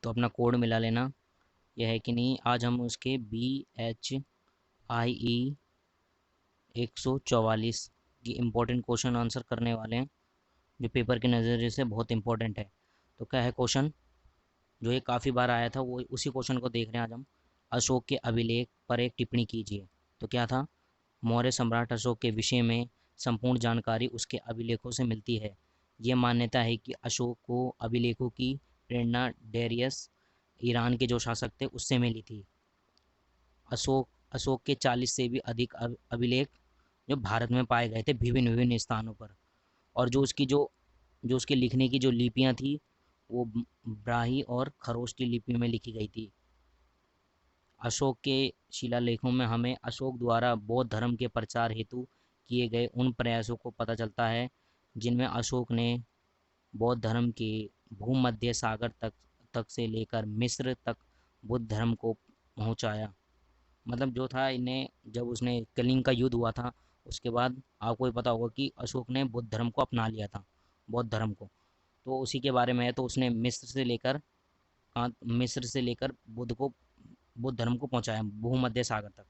तो अपना कोड मिला लेना। यह है कि नहीं, आज हम उसके BHIE 144 की इम्पोर्टेंट क्वेश्चन आंसर करने वाले हैं, जो पेपर के नज़रिए से बहुत इंपॉर्टेंट है। तो क्या है क्वेश्चन, जो ये काफ़ी बार आया था, वो उसी क्वेश्चन को देख रहे हैं आज हम। अशोक के अभिलेख पर एक टिप्पणी कीजिए। तो क्या था, मौर्य सम्राट अशोक के विषय में संपूर्ण जानकारी उसके अभिलेखों से मिलती है। ये मान्यता है कि अशोक को अभिलेखों की प्रेरणा डेरियस, ईरान के जो शासक थे, उससे मिली थी। अशोक अशोक के 40 से भी अधिक अभिलेख जो भारत में पाए गए थे विभिन्न विभिन्न स्थानों पर। और जो उसके लिखने की जो लिपियां थी, वो ब्राही और खरोष्टी लिपि में लिखी गई थी। अशोक के शिलालेखों में हमें अशोक द्वारा बौद्ध धर्म के प्रचार हेतु किए गए उन प्रयासों को पता चलता है, जिनमें अशोक ने बौद्ध धर्म के भूमध्य सागर तक से लेकर मिस्र तक बुद्ध धर्म को पहुंचाया। मतलब जो था, इन्हें जब उसने कलिंग का युद्ध हुआ था, उसके बाद आपको ये पता होगा कि अशोक ने बुद्ध धर्म को अपना लिया था, बौद्ध धर्म को। तो उसी के बारे में है। तो उसने मिस्र से लेकर बुद्ध धर्म को पहुंचाया भूमध्य सागर तक।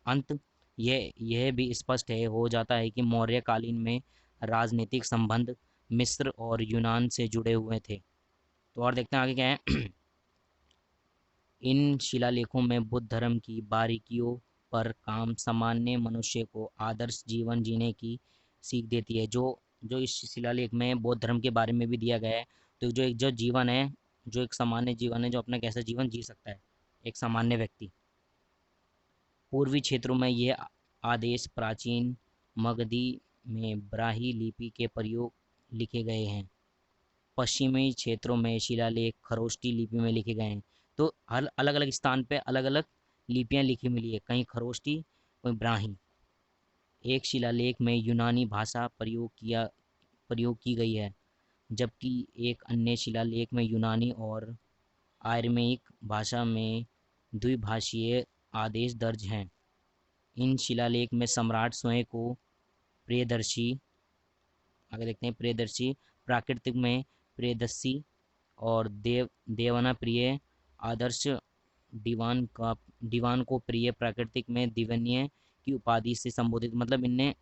अंत यह भी स्पष्ट है हो जाता है कि मौर्य कालीन में राजनीतिक संबंध मिस्र और यूनान से जुड़े हुए थे। तो और देखते हैं आगे क्या है। इन शिलालेखों में बुद्ध धर्म की बारीकियों पर काम सामान्य मनुष्य को आदर्श जीवन जीने की सीख देती है। जो जो इस शिलालेख में बौद्ध धर्म के बारे में भी दिया गया है। तो जो जीवन है, जो एक सामान्य जीवन है, जो अपना कैसा जीवन जी सकता है एक सामान्य व्यक्ति। पूर्वी क्षेत्रों में ये आदेश प्राचीन मगधी में ब्राही लिपि के प्रयोग लिखे गए हैं। पश्चिमी क्षेत्रों में शिलालेख खरोष्टी लिपि में लिखे गए हैं। तो हर अलग अलग स्थान पे अलग अलग लिपियां लिखी मिली है, कहीं खरोष्टी, कहीं ब्राही। एक शिलालेख में यूनानी भाषा प्रयोग की गई है, जबकि एक अन्य शिलालेख में यूनानी और आयरमेइक भाषा में द्विभाषीय आदेश दर्ज हैं। इन शिलालेख में सम्राट स्वयं को प्रियदर्शी, आगे देखते हैं, प्रियदर्शी प्राकृतिक में प्रियदर्शी और देवना प्रिय आदर्श, दीवान को प्रिय प्राकृतिक में दिवन्य की उपाधि से संबोधित। मतलब इनने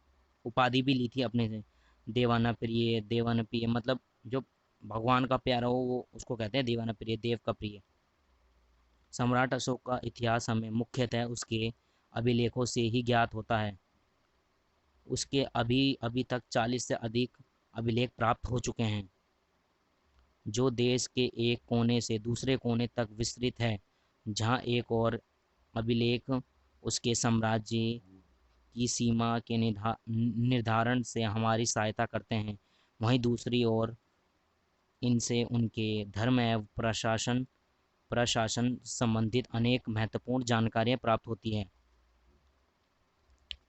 उपाधि भी ली थी अपने से, देवाना प्रिय, देवाना प्रिय, मतलब जो भगवान का प्यारा हो वो उसको कहते हैं देवाना प्रिय, देव का प्रिय। सम्राट अशोक का इतिहास हमें मुख्यतः उसके अभिलेखों से ही ज्ञात होता है। उसके अभी अभी तक 40 से अधिक अभिलेख प्राप्त हो चुके हैं, जो देश के एक कोने से दूसरे कोने तक विस्तृत है। जहां एक और अभिलेख उसके साम्राज्य की सीमा के निर्धारण से हमारी सहायता करते हैं, वहीं दूसरी ओर इनसे उनके धर्म एवं प्रशासन संबंधित अनेक महत्वपूर्ण जानकारियाँ प्राप्त होती हैं।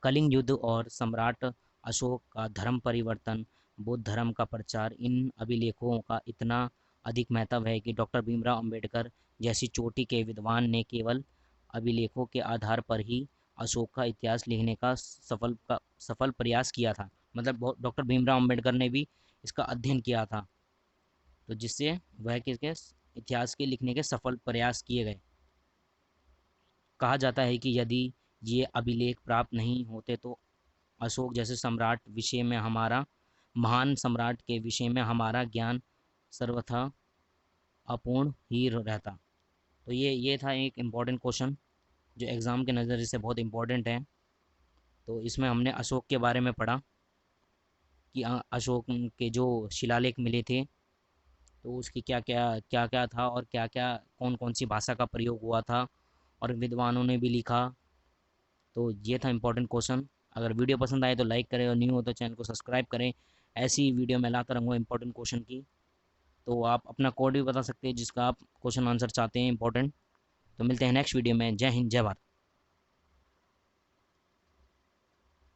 कलिंग युद्ध और सम्राट अशोक का धर्म परिवर्तन, बौद्ध धर्म का प्रचार, इन अभिलेखों का इतना अधिक महत्व है कि डॉक्टर भीमराव अंबेडकर जैसी चोटी के विद्वान ने केवल अभिलेखों के आधार पर ही अशोक का इतिहास लिखने का सफल प्रयास किया था। मतलब डॉक्टर भीमराव अंबेडकर ने भी इसका अध्ययन किया था, तो जिससे वह किसके इतिहास के लिखने के सफल प्रयास किए गए। कहा जाता है कि यदि ये अभिलेख प्राप्त नहीं होते तो अशोक जैसे सम्राट विषय में हमारा महान सम्राट के विषय में हमारा ज्ञान सर्वथा अपूर्ण ही रहता। तो ये था एक इम्पॉर्टेंट क्वेश्चन, जो एग्ज़ाम के नज़रिए से बहुत इम्पॉर्टेंट है। तो इसमें हमने अशोक के बारे में पढ़ा कि अशोक के जो शिलालेख मिले थे, तो उसकी क्या क्या था और क्या क्या कौन कौन सी भाषा का प्रयोग हुआ था, और विद्वानों ने भी लिखा। तो ये था इम्पोर्टेंट क्वेश्चन। अगर वीडियो पसंद आए तो लाइक करें, और न्यू हो तो चैनल को सब्सक्राइब करें। ऐसी वीडियो मैं लाता रहूँगा इंपॉर्टेंट क्वेश्चन की। तो आप अपना कोड भी बता सकते हैं जिसका आप क्वेश्चन आंसर चाहते हैं इंपॉर्टेंट। तो मिलते हैं नेक्स्ट वीडियो में। जय हिंद, जय भारत।